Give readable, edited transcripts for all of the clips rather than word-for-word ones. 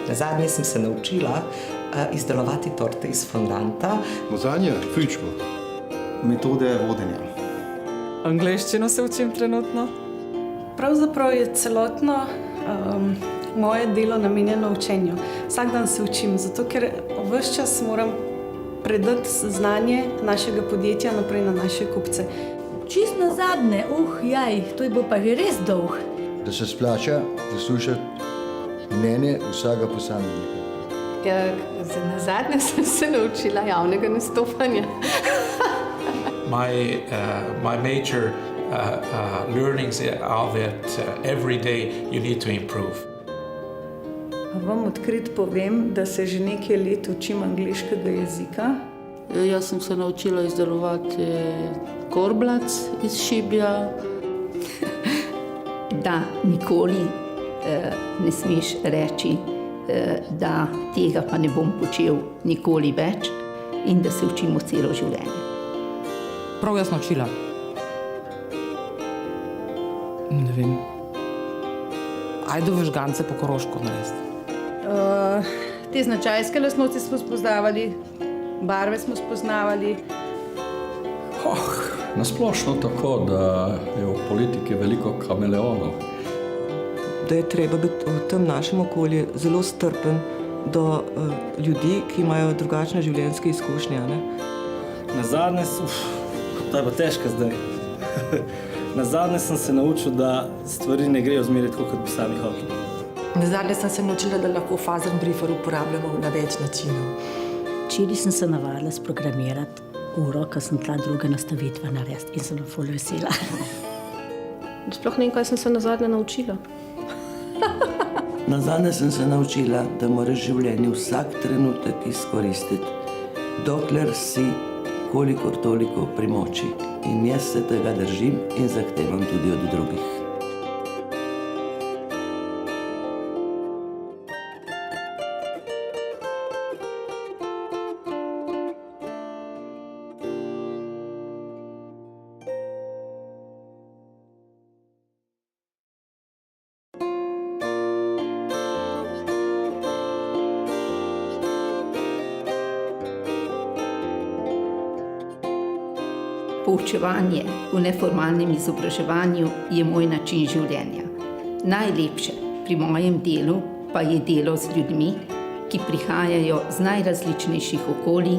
Nazadnje sem se naučila izdelovati torte iz fondanta. Lazanja, fičmo. Metode vodenja. Angleščino se učim trenutno. Pravzaprav je celotno moje delo namenjeno učenju. Vsak dan se učim, zato ker ves čas moram predati znanje našega podjetja naprej na naše kupce. Čist nazadnje, jaj, to je bo pa že res dolg. Da se splača poslušati mnenje vsakega posameznika. Ja, nazadnje sem se naučila javnega nastopanja. My major learnings are that every day you need to improve. Vam odkrit povem, da se že nekaj let učim angleškega jezika. Jaz sem se naučila izdelovati korblac iz šibja. Da nikoli ne smeš reči, da tega pa ne bom počel nikoli več in da se učimo celo življenje. Prav jaz naučila. Ne vem. Ajdove žgance po koroško narediti. Te značajske lastnosti smo spoznavali, barve smo spoznavali. Nasplošno tako, da je v politiki veliko kameleonov. Da je treba biti v tem našem okolju zelo strpen do ljudi, ki imajo drugačne življenjske izkušnje. Nazadnje, to je pa težko zdaj. Nazadnje sem se naučil, da stvari ne grejo zmeraj tako, kot bi sami hoteli. Nazadnje sem se naučila, da lahko fazen briefer uporabljamo na več načinov. Včeraj sem se navadila sprogramirati uro, ko sem tla druge nastavitve naredila in sem ful vesela. Sploh ne vem, kaj sem se nazadnje naučila. Nazadnje sem se naučila, da moraš življenje vsak trenutek izkoristiti, dokler si kolikor toliko pri moči. In jaz se tega držim in zahtevam tudi od drugih. Poučevanje v neformalnem izobraževanju je moj način življenja. Najlepše pri mojem delu pa je delo z ljudmi, ki prihajajo z najrazličnejših okolij,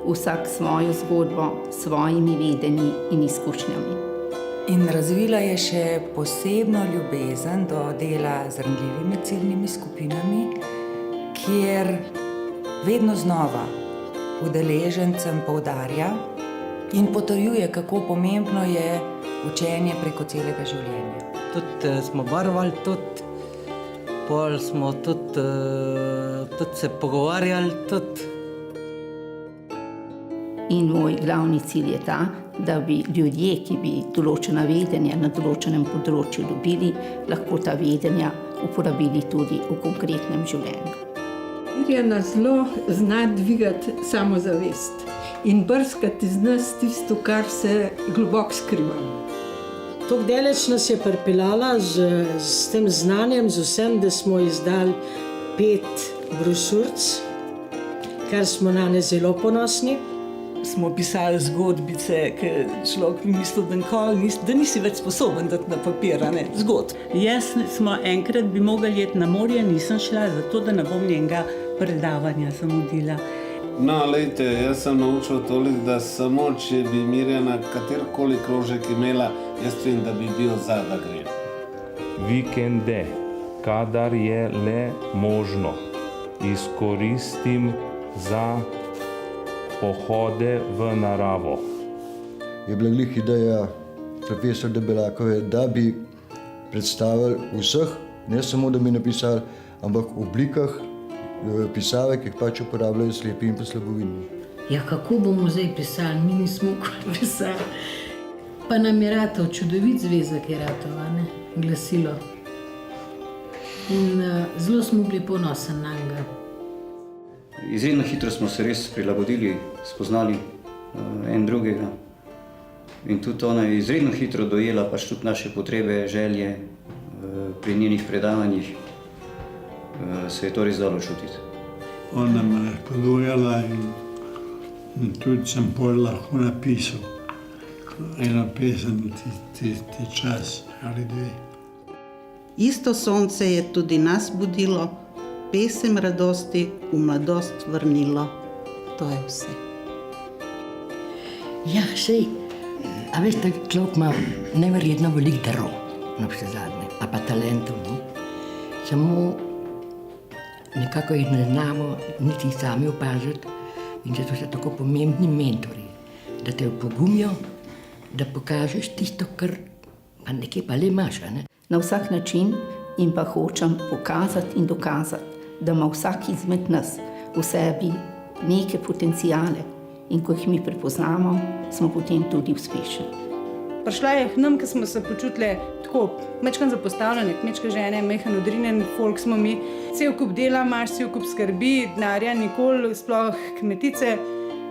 vsak svojo zgodbo, s svojimi vedenji in izkušnjami. In razvila je še posebno ljubezen do dela z ranljivimi ciljnimi skupinami, kjer vedno znova udeležencem poudarja in potrjuje, kako pomembno je učenje preko celega življenja. Tudi smo varovali, pol smo tudi se pogovarjali. In moj glavni cilj je ta, da bi ljudje, ki bi določena vedenja na določenem področju dobili, lahko ta vedenja uporabili tudi v konkretnem življenju. Mirjana zelo zna dvigati samozavest in brskati iz nas tisto, kar se globoko skriva. Tako daleč nas je pripeljala s tem znanjem, z vsem, da smo izdali 5 brošuric, kar smo na ne zelo ponosni. Smo pisali zgodbice, ker človek bi mislil, da nisi več sposoben dati na papir, zgodb. Jaz smo enkrat bi mogli jeti na morje, nisem šla, zato da ne bom njenega predavanja zamudila. No, lejte, jaz sem naučil toliko, da samo, če bi Mirjana katerkoli krožek imela, jaz vem, da bi bil za, da gre. Vikende, kadar je le možno, izkoristim za pohode v naravo. Je bila glih ideja profesor Debelakove, da bi predstavili vseh, ne samo da bi napisali, ampak v oblikah pisave, ki jih pač uporabljajo slepi in pa slabovidni. Ja, kako bomo zdaj pisali? Mi nismo nikoli pisali. Pa nam je ratov, čudovit zvezek je ratov, glasilo. In zelo smo bili ponosni na njega. Izredno hitro smo se res prilagodili, spoznali en drugega. In tudi ona je izredno hitro dojela pač tudi naše potrebe, želje pri njenih predavanjih. se je to res dalo čutiti. Ona me je podujala in tudi sem pol lahko napisal eno pesem ti čas ali dve. Isto sonce je tudi nas budilo, pesem radosti v mladost vrnilo. To je vse. Ja, sej, a veste, človek ima neverjetno veliko darov, na vse zadnje, a pa talentov, no? Samo nekako jih ne znamo niti sami opaziti in zato so tako pomembni mentori, da te opogumijo, da pokažeš tisto, kar pa nekje pa le imaš, a ne? Na vsak način jim pa hočem pokazati in dokazati, da ima vsak izmed nas v sebi neke potencijale in ko jih mi prepoznamo, smo potem tudi uspešni. Prišla je k nam, ker smo se počutili tako mečkan zapostavljene, kmečke žene, mehan odrinjen folk smo mi. Cel kup dela imaš, cel kup skrbi, denarja nikoli, sploh kmetice.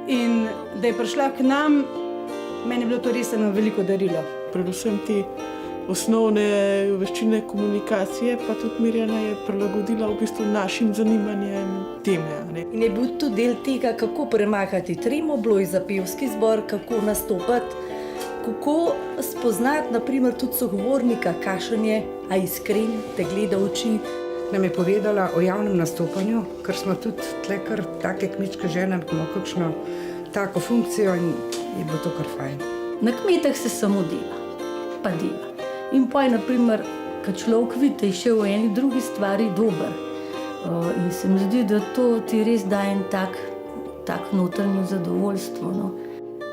In da je prišla k nam, meni je bilo to res eno veliko darilo. Predvsem te osnovne veščine komunikacije, pa tudi Mirjana je prilagodila v bistvu našim zanimanjem teme. Ne? In je bil tudi del tega, kako premagati tremo, bilo je za pevski zbor, kako nastopati, kako spoznati naprimer tudi sogovornika, kakšen je, a iskren, te gleda v oči. Nam je povedala o javnem nastopanju, ker smo tudi tle kar take kmečke žene, imamo kakšno tako funkcijo in je bilo to kar fajn. Na kmetah se samo dela, pa dela. In pa je, naprimer, kad človek vidi, da je še v eni drugi stvari dober. In se mi zdi, da to ti res daje en tak notranje zadovoljstvo. No.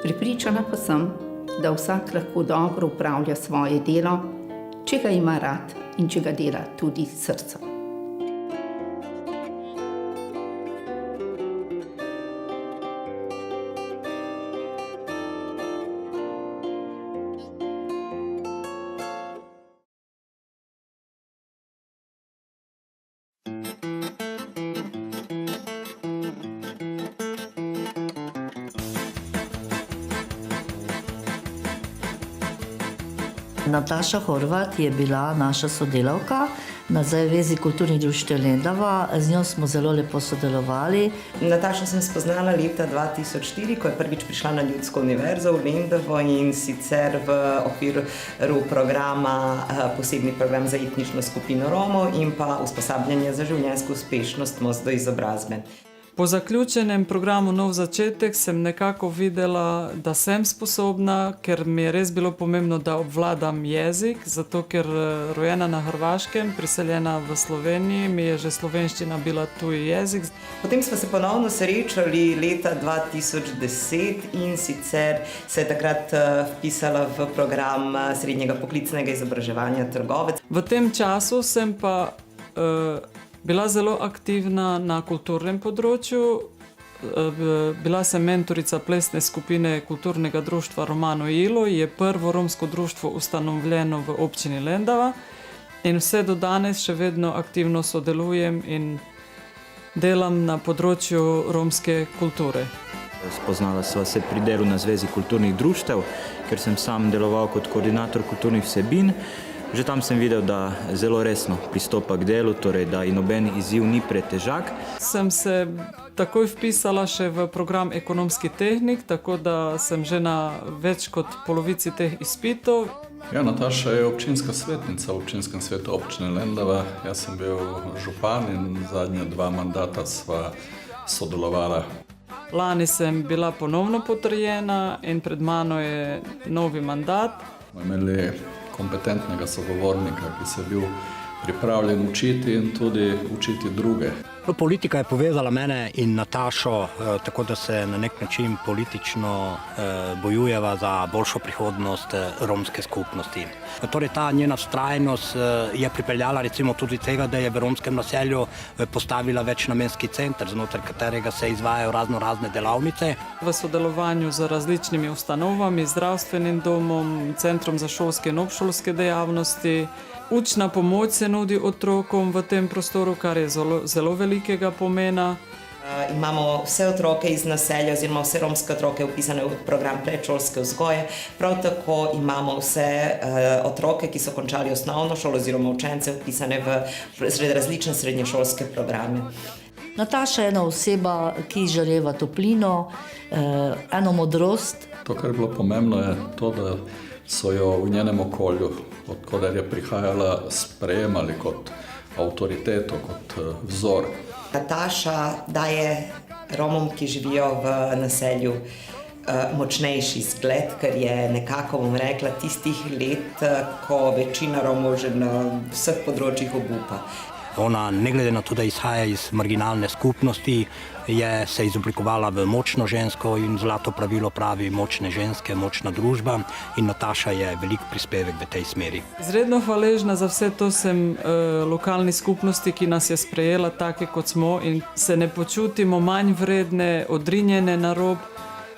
Prepričana pa sem, da vsak lahko dobro upravlja svoje delo, če ga ima rad in če ga dela tudi s srcem. Nataša Horvat je bila naša sodelavka na Zavezi kulturnih društev Lendava. Z njo smo zelo lepo sodelovali. Natašo sem spoznala leta 2004, ko je prvič prišla na Ljudsko univerzo v Lendavo in sicer v okviru programa, posebni program za etnično skupino Romov in pa usposabljanje za življenjsko uspešnost Most do izobrazbe. Po zaključenem programu Nov začetek sem nekako videla, da sem sposobna, ker mi je res bilo pomembno, da obvladam jezik, zato ker rojena na Hrvaškem, priseljena v Sloveniji, mi je že slovenščina bila tuji jezik. Potem smo se ponovno srečali leta 2010 in sicer se je takrat vpisala v program srednjega poklicnega izobraževanja Trgovec. V tem času sem pa bila zelo aktivna na kulturnem področju. Bila sem mentorica plesne skupine kulturnega društva Romano Ilo, je prvo romsko društvo ustanovljeno v občini Lendava in vse do danes še vedno aktivno sodelujem in delam na področju romske kulture. Spoznala sva se pri delu na Zvezi kulturnih društev, ker sem sam deloval kot koordinator kulturnih vsebin. Že tam sem videl, da zelo resno pristopa k delu, torej da in noben izziv ni pretežak. Sem se takoj vpisala še v program ekonomski tehnik, tako da sem že na več kot polovici teh izpitov. Ja, Nataša je občinska svetnica v občinskem svetu občine Lendava. Jaz sem bil župan in zadnja 2 mandata sva sodelovala. Lani sem bila ponovno potrjena in pred mano je novi mandat. Imeli kompetentnega sogovornika, ki se je bil pripravljen učiti in tudi učiti druge. Politika je povezala mene in Natašo, tako da se na nek način politično bojujeva za boljšo prihodnost romske skupnosti. Torej ta njena vztrajnost je pripeljala recimo tudi tega, da je v romskem naselju postavila večnamenski center, znotraj katerega se izvajajo razne delavnice. V sodelovanju z različnimi ustanovami, zdravstvenim domom, centrom za šolske in obšolske dejavnosti. Učna pomoč se nudi otrokom v tem prostoru, kar je zelo velikega pomena. Imamo vse otroke iz naselja oziroma vse romske otroke vpisane v program predšolske vzgoje. Prav tako imamo vse otroke, ki so končali osnovno šolo oziroma učence vpisane v različne srednješolske programe. Nataša je ena oseba, ki žareva toplino, eno modrost. To, kar je bilo pomembno, je to, da so jo v njenem okolju, odkoder je prihajala, sprejemali kot avtoriteto, kot vzor. Nataša daje Romom, ki živijo v naselju, močnejši zgled, ker je nekako, bom rekla, tistih let, ko večina Romov že na vseh področjih obupa. Ona, ne glede na to, da izhaja iz marginalne skupnosti, je se izoblikovala v močno žensko in zlato pravilo pravi močne ženske, močna družba in Nataša je velik prispevek v tej smeri. Izredno hvaležna za vse to sem lokalni skupnosti, ki nas je sprejela take, kot smo in se ne počutimo manj vredne, odrinjene na rob,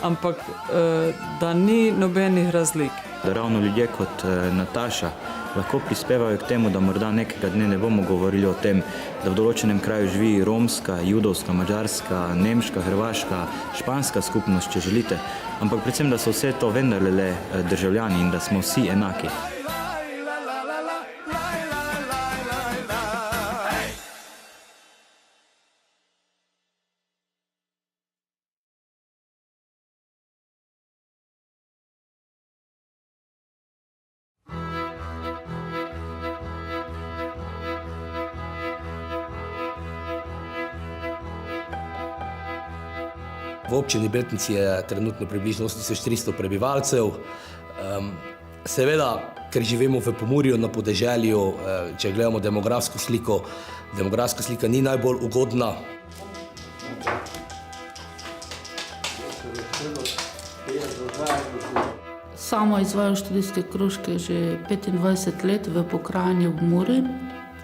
ampak da ni nobenih razlik. Da ravno ljudje kot Nataša lahko prispevajo k temu, da morda nekega dne ne bomo govorili o tem, da v določenem kraju živi romska, judovska, madžarska, nemška, hrvaška, španska skupnost, če želite, ampak predvsem, da so vse to vendarle le državljani in da smo vsi enaki. V občini Beltinci je trenutno približno 8400 prebivalcev. Seveda, ker živimo v Pomurju na podeželju, če gledamo demografsko slika ni najbolj ugodna. Sama izvajam študijske krožke že 25 let v pokrajini ob Muri.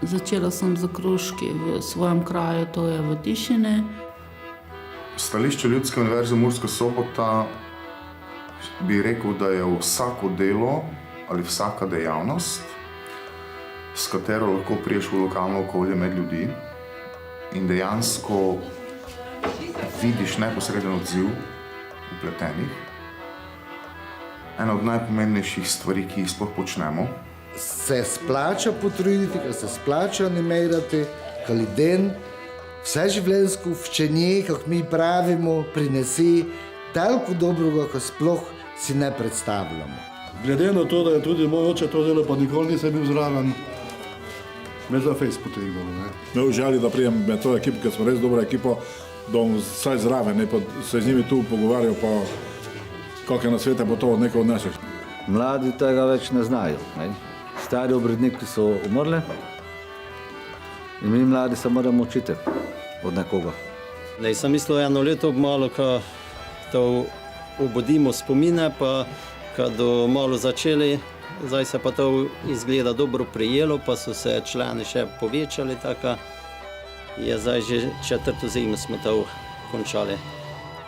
Začela sem z krožki v svojem kraju, to je v Tišine. Stališče Ljudske univerze Murska Sobota bi rekel, da je vsako delo ali vsaka dejavnost, s katero lahko priješ v lokalno okolje med ljudi in dejansko vidiš neposreden odziv vpletenih. Ena od najpomembnejših stvari, ki jih sploh počnemo. Se splača potruditi, ker se splača animirati, ker ljudem vseživljenjsko učenje, kako mi pravimo, prinesi toliko dobrega, ko sploh si ne predstavljamo. Glede na to, da je tudi moj oče to delo, pa nikoli nisem bil zraven, me za fejs potegnilo. Me užali, da prijem med to ekipo, ker smo res dobra ekipa, da bom vsaj zraven, pa se z njimi tu pogovarjal, pa kakšne nasvete bo to od nekaj odneseš. Mladi tega več ne znajo. Stari obredniki so umrli in mi mladi se moramo učiti od nekoga. Sem mislil eno leto malo, ko to obudimo spomine, pa kad malo začeli, zdaj se pa to izgleda dobro prijelo, pa so se člani še povečali, tako je zdaj že 4. zimu smo to končali.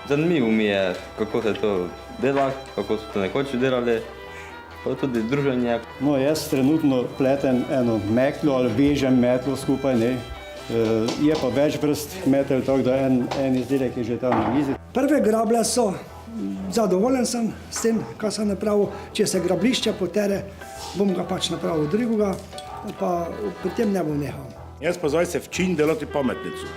Zanimivo mi je, kako se to dela, kako so to nekoč delali, pa tudi druženje. No, jaz trenutno pletem eno metlo ali vežem metlo skupaj, ne. Je pa več vrst metel, tako da en izdelek je že tam na mizi. Prve grablje so, zadovoljen sem s tem, kar sem napravil. Če se grablišča potere, bom ga pač napravil drugega, pa pri tem ne bom nehal. Jaz pa zdaj se včim delati pametnico.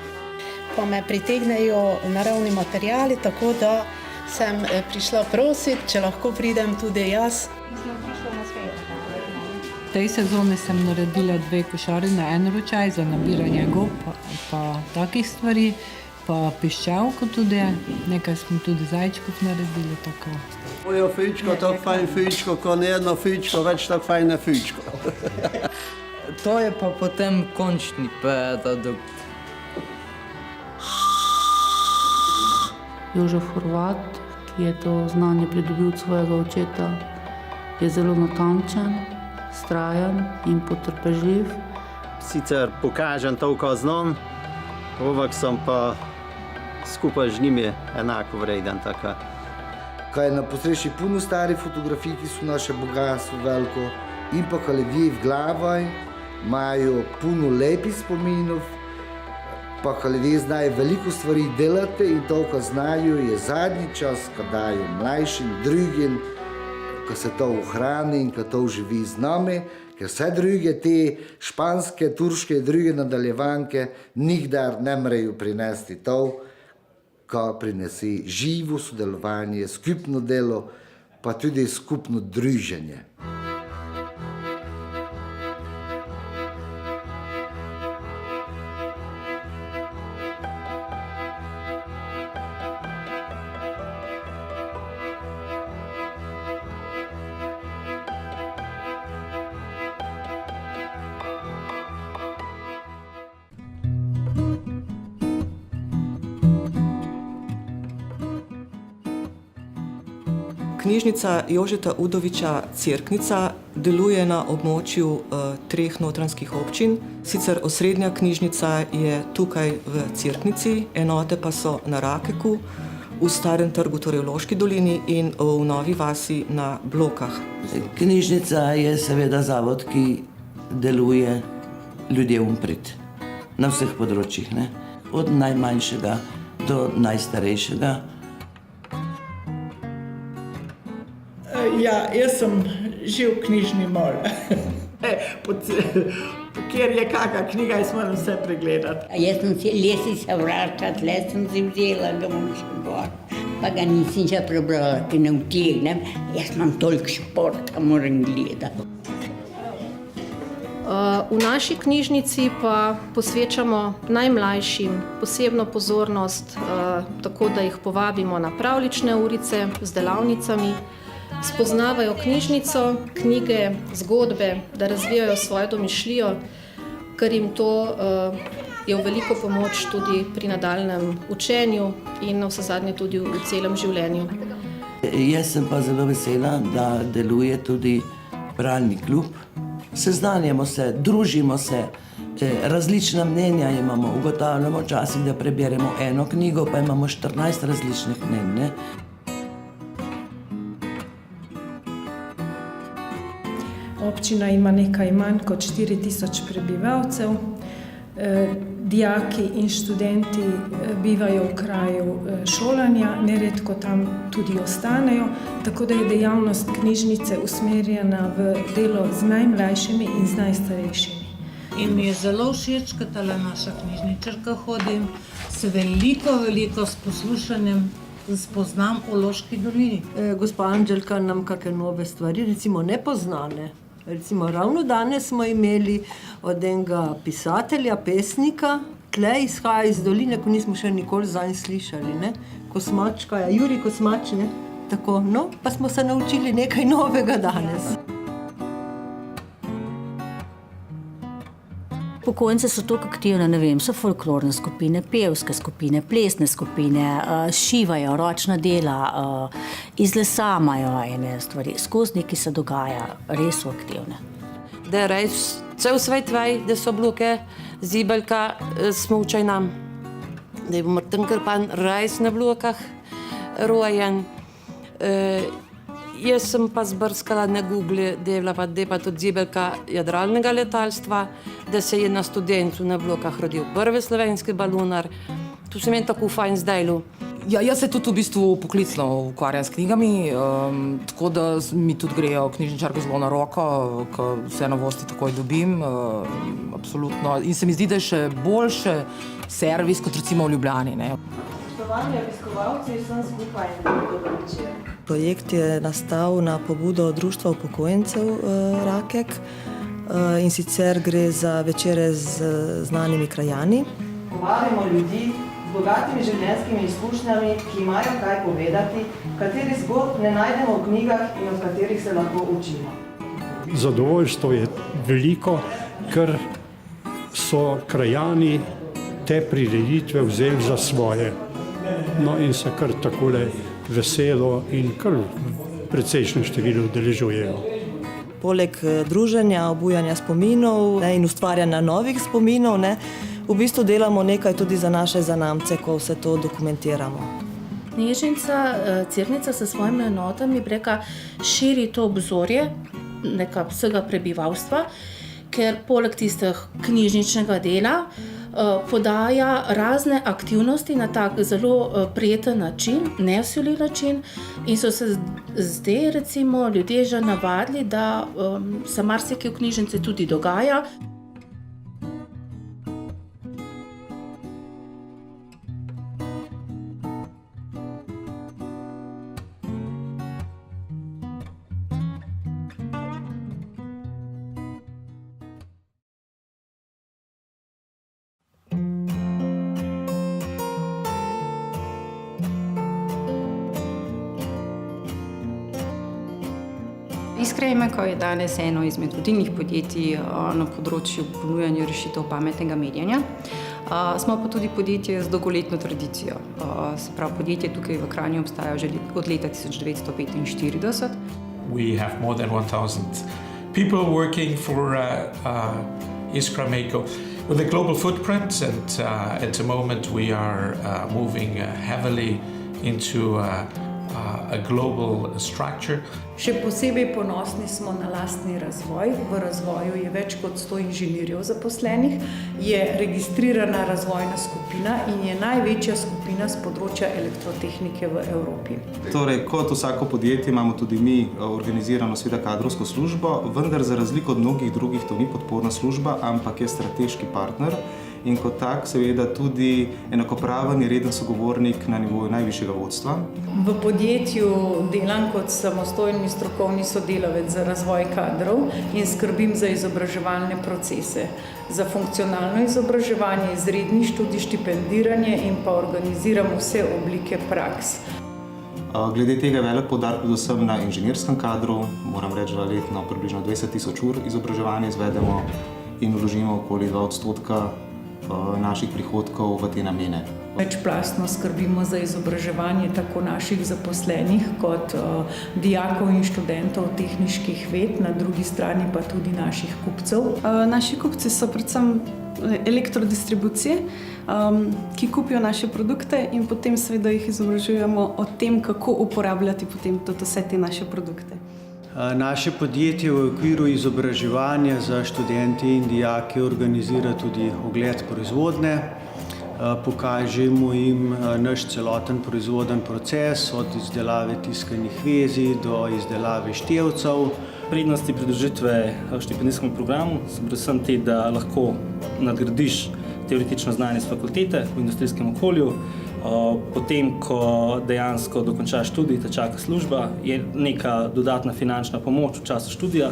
Pa me pritegnejo naravni materijali, tako da sem prišla prositi, če lahko pridem tudi jaz. V tej sezoni sem naredila 2 košari na en ročaj za nabiranje gob, pa takih stvari, pa piščalko tudi, nekaj smo tudi zajčkov naredili. Mojo fičko, tako fajn fičko, ko ne jedno fičko, več tako fajne fičko. To je pa potem končni produkt. Jožef Horvat, ki je to znanje pridobil od svojega očeta, je zelo natančen, vztrajen in potrpežljiv. Sicer pokažem to, kar znam, ampak sem pa skupaj z njimi enako vreden. Kaj je na posreši puno starih fotografij, ki so naše bogatstvo veliko, in pa kaj ljudje v glavi imajo puno lepih spominov, pa ko ljudje znajo veliko stvari delati in to, ko znajo, je zadnji čas, ko dajo mlajšim, drugim, ko se to ohrani in ko to živi z nami, ker vse druge te španske, turške in druge nadaljevanke nikdar ne morejo prinesti to, ko prinesi živo sodelovanje, skupno delo, pa tudi skupno druženje. Knjižnica Jožeta Udoviča Cerknica deluje na območju 3 notranjskih občin. Sicer osrednja knjižnica je tukaj v Cerknici, enote pa so na Rakeku, v Starem trgu, torej v Loški dolini, in v Novi vasi na Blokah. Knjižnica je seveda zavod, ki deluje ljudem v prid na vseh področjih, ne? Od najmanjšega do najstarejšega. Ja, jaz sem že v knjižni mol. Kjer je kakšna knjiga, jaz moram vse pregledati. Jaz sem si lesica vračala, tle sem si vzela, ga bom še gor. Pa ga nisem še prebrala, ki ne utegnem. Jaz imam toliko športa, moram gledati. V naši knjižnici pa posvečamo najmlajšim posebno pozornost, tako da jih povabimo na pravljične urice z delavnicami, spoznavajo knjižnico, knjige, zgodbe, da razvijajo svojo domišljijo, ker jim to je v veliko pomoč tudi pri nadaljnjem učenju in navsezadnje tudi v celem življenju. Jaz sem pa zelo vesela, da deluje tudi bralni klub. Seznanjamo se, družimo se, različna mnenja imamo, ugotavljamo včasih, da preberemo eno knjigo, pa imamo 14 različnih mnenj, ne? Občina ima nekaj manj kot 4000 prebivalcev. Dijaki in študenti bivajo v kraju šolanja, neredko tam tudi ostanejo, tako da je dejavnost knjižnice usmerjena v delo z najmlajšimi in z najstarejšimi. In mi je zelo všeč, ko tale naša knjižničarka hodim, se veliko s poslušanjem spoznam o Loški dolini. Gospa Anđelka nam kakšne nove stvari, recimo nepoznane. Recimo ravno danes smo imeli od enega pisatelja, pesnika, tle izhaja iz doline, ko nismo še nikoli zanj slišali, ne? Kosmačka, Jurij Kosmač, ne? Tako, no, pa smo se naučili nekaj novega danes. Pokojnice so toliko aktivne, ne vem, so folklorne skupine, pevske skupine, plesne skupine, šivajo, ročna dela, iz lesa imajo ene stvari, skozi nekaj se dogaja, res so aktivne. Da je res cel svet ve, da so bloke zibelka smučaj nam. Da je Martin Krpan res na blokah rojen. Jaz sem pa zbrskala na Google, da je pa tudi zibelka jadralnega letalstva, da se je na študentu na blokah rodil prvi slovenski balunar. Tu se meni tako fajn zdajlu. Ja, jaz se tudi v bistvu poklicno ukvarjam s knjigami, tako da mi tudi grejo knjižničarke zelo na roko, ko vse novosti takoj dobim, absolutno. In se mi zdi, da je še boljši servis kot recimo v Ljubljani, ne. Spoštovani obiskovalci, vsem skupaj dober večer. Projekt je nastal na pobudo Društva upokojencev Rakek in sicer gre za večere z znanimi krajani. Povabimo ljudi z bogatimi življenjskimi izkušnjami, ki imajo kaj povedati, katerih zgodb ne najdemo v knjigah in od katerih se lahko učimo. Zadovoljstvo je veliko, ker so krajani te prireditve vzeli za svoje. No in se kar takole veselo in kar precejšnje število udeležujejo. Poleg druženja, obujanja spominov in ustvarjanja novih spominov, v bistvu delamo nekaj tudi za naše zanamce, ko vse to dokumentiramo. Knjižnica Cerknica s svojimi enotami širi to obzorje vsega prebivalstva, ker poleg tistih knjižničnega dela podaja razne aktivnosti na tak zelo prijeten način, nesilni način in so se zdaj recimo ljudje že navadili, da se marsikaj v knjižnici tudi dogaja. Iskra Imeko je danes eno izmed vodilnih podjetij na področju ponujanja rešitev pametnega merjenja. Smo pa tudi podjetje z dolgoletno tradicijo. Se pravi, podjetje tukaj v Kranju obstaja že od leta 1945. We have more than 1,000 people working for Iskra Imeko with a global footprint, and at the moment we are moving heavily into a global structure. Še posebej ponosni smo na lastni razvoj. V razvoju je več kot 100 inženirjev zaposlenih, je registrirana razvojna skupina in je največja skupina z področja elektrotehnike v Evropi. Torej, kot vsako podjetje imamo tudi mi organizirano seveda kadrovsko službo, vendar za razliko od mnogih drugih to ni podporna služba, ampak je strateški partner. In kot tak seveda tudi enakopraven in reden sogovornik na nivoju najvišjega vodstva. V podjetju delam kot samostojni strokovni sodelavec za razvoj kadrov in skrbim za izobraževalne procese, za funkcionalno izobraževanje, izredni študij, štipendiranje in pa organiziram vse oblike praks. Glede tega je velik poudarek predvsem na inženirskem kadru. Moram reči, da letno približno 20,000 ur izobraževanja izvedemo in vložimo okoli 2% naših prihodkov v te namene. Večplastno skrbimo za izobraževanje tako naših zaposlenih kot dijakov in študentov tehniških ved, na drugi strani pa tudi naših kupcev. Naši kupci so predvsem elektrodistribucije, ki kupijo naše produkte in potem seveda jih izobražujemo o tem, kako uporabljati potem tudi vse te naše produkte. Naše podjetje v okviru izobraževanja za študente in dijake organizira tudi ogled proizvodnje. Pokažemo jim naš celoten proizvoden proces, od izdelave tiskanih vezij do izdelave števcev. Prednosti pridružitve štipendijskemu programu so predvsem te, da lahko nadgradiš teoretično znanje z fakultete v industrijskem okolju. Potem, ko dejansko dokončaš študij, te čaka služba, je neka dodatna finančna pomoč v času študija,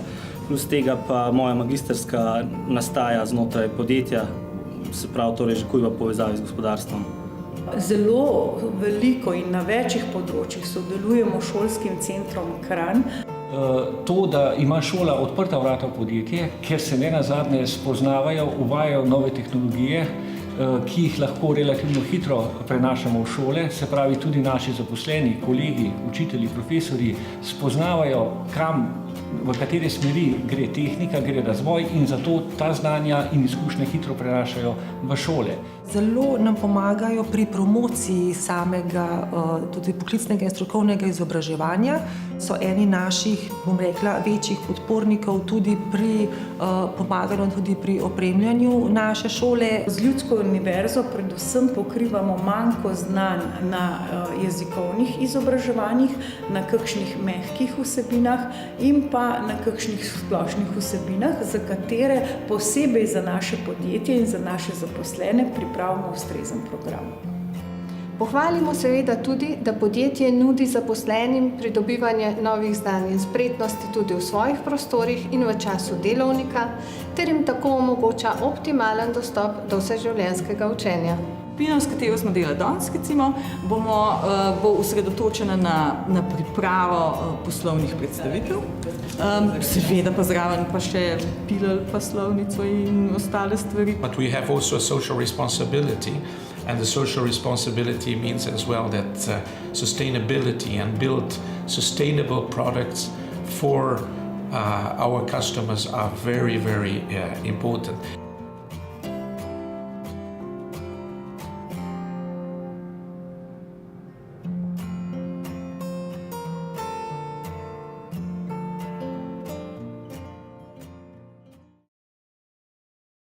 plus tega pa moja magisterska nastaja znotraj podjetja, se pravi torej že kuj v povezavi z gospodarstvom. Zelo veliko in na večjih področjih sodelujemo s šolskim centrom Kranj. To, da ima šola odprta vrata v podjetje, ker se nenazadnje spoznavajo, uvajajo nove tehnologije, ki jih lahko relativno hitro prenašamo v šole, se pravi tudi naši zaposleni, kolegi, učitelji, profesorji spoznavajo, v katere smeri gre tehnika, gre razvoj in zato ta znanja in izkušnje hitro prenašajo v šole. Zelo nam pomagajo pri promociji samega tudi poklicnega in strokovnega izobraževanja. So eni naših, bom rekla, večjih podpornikov tudi pri pomaganju tudi pri opremljanju naše šole. Z Ljudsko univerzo predvsem pokrivamo manjko znanj na jezikovnih izobraževanjih, na kakšnih mehkih vsebinah in pa na kakšnih splošnih vsebinah, za katere posebej za naše podjetje in za naše zaposlene pripravimo ustrezen program. Pohvalimo seveda tudi, da podjetje nudi zaposlenim pridobivanje novih znanj in spretnosti tudi v svojih prostorih in v času delovnika, ter jim tako omogoča optimalen dostop do vseživljenjskega učenja. Skupina, s katero smo delali danes, recimo, bo osredotočena na pripravo poslovnih predstavitev. Seveda pa zraven pa še pilali poslovnico in ostale stvari. But we have also a social responsibility, and the social responsibility means as well that sustainability and build sustainable products for our customers are very, very important.